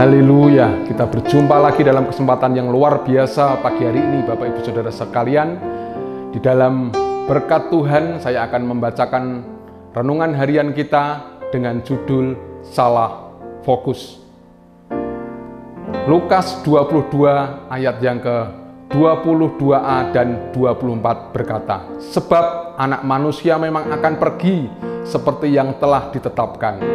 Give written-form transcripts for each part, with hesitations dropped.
Haleluya, kita berjumpa lagi dalam kesempatan yang luar biasa pagi hari ini Bapak Ibu Saudara sekalian. Di dalam berkat Tuhan saya akan membacakan renungan harian kita dengan judul Salah Fokus. Lukas 22 ayat yang ke-22a dan 24 berkata, "Sebab anak manusia memang akan pergi seperti yang telah ditetapkan.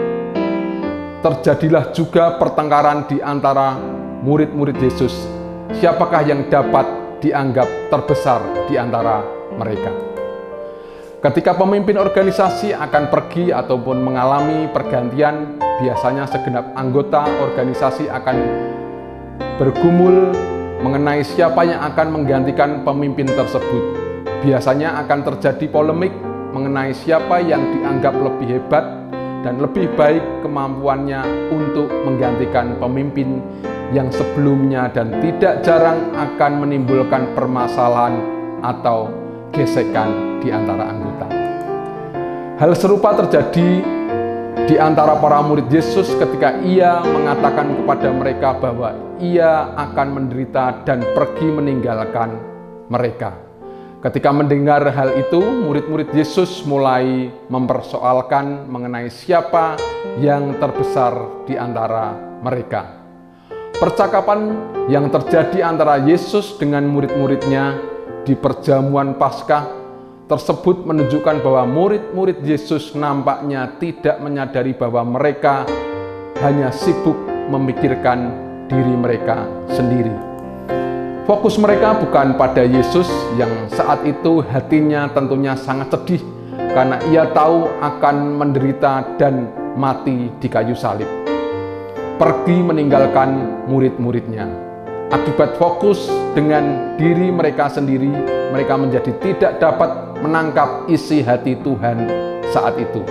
Terjadilah juga pertengkaran di antara murid-murid Yesus. Siapakah yang dapat dianggap terbesar di antara mereka?" Ketika pemimpin organisasi akan pergi ataupun mengalami pergantian, biasanya segenap anggota organisasi akan bergumul mengenai siapa yang akan menggantikan pemimpin tersebut. Biasanya akan terjadi polemik mengenai siapa yang dianggap lebih hebat dan lebih baik kemampuannya untuk menggantikan pemimpin yang sebelumnya, dan tidak jarang akan menimbulkan permasalahan atau gesekan di antara anggota. Hal serupa terjadi di antara para murid Yesus ketika ia mengatakan kepada mereka bahwa ia akan menderita dan pergi meninggalkan mereka. Ketika mendengar hal itu, murid-murid Yesus mulai mempersoalkan mengenai siapa yang terbesar di antara mereka. Percakapan yang terjadi antara Yesus dengan murid-muridnya di perjamuan Paskah tersebut menunjukkan bahwa murid-murid Yesus nampaknya tidak menyadari bahwa mereka hanya sibuk memikirkan diri mereka sendiri. Fokus mereka bukan pada Yesus yang saat itu hatinya tentunya sangat sedih karena ia tahu akan menderita dan mati di kayu salib. Pergi meninggalkan murid-muridnya. Akibat fokus dengan diri mereka sendiri, mereka menjadi tidak dapat menangkap isi hati Tuhan saat itu.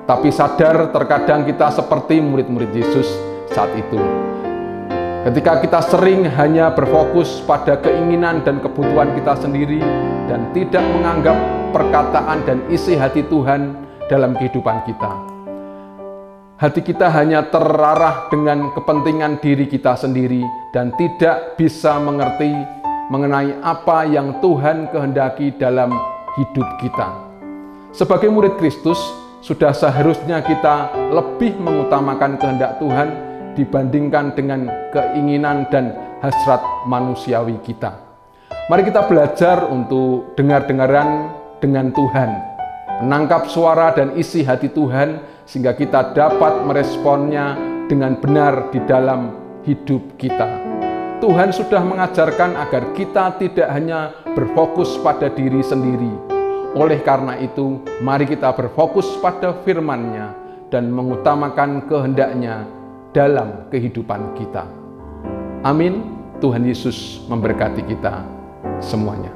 Tapi sadar terkadang kita seperti murid-murid Yesus saat itu. Ketika kita sering hanya berfokus pada keinginan dan kebutuhan kita sendiri dan tidak menganggap perkataan dan isi hati Tuhan dalam kehidupan kita. Hati kita hanya terarah dengan kepentingan diri kita sendiri dan tidak bisa mengerti mengenai apa yang Tuhan kehendaki dalam hidup kita. Sebagai murid Kristus, sudah seharusnya kita lebih mengutamakan kehendak Tuhan dibandingkan dengan keinginan dan hasrat manusiawi kita. Mari kita belajar untuk dengar-dengaran dengan Tuhan, menangkap suara dan isi hati Tuhan sehingga kita dapat meresponnya dengan benar di dalam hidup kita. Tuhan sudah mengajarkan agar kita tidak hanya berfokus pada diri sendiri. Oleh karena itu, mari kita berfokus pada firman-Nya dan mengutamakan kehendak-Nya dalam kehidupan kita. Amin. Tuhan Yesus memberkati kita semuanya.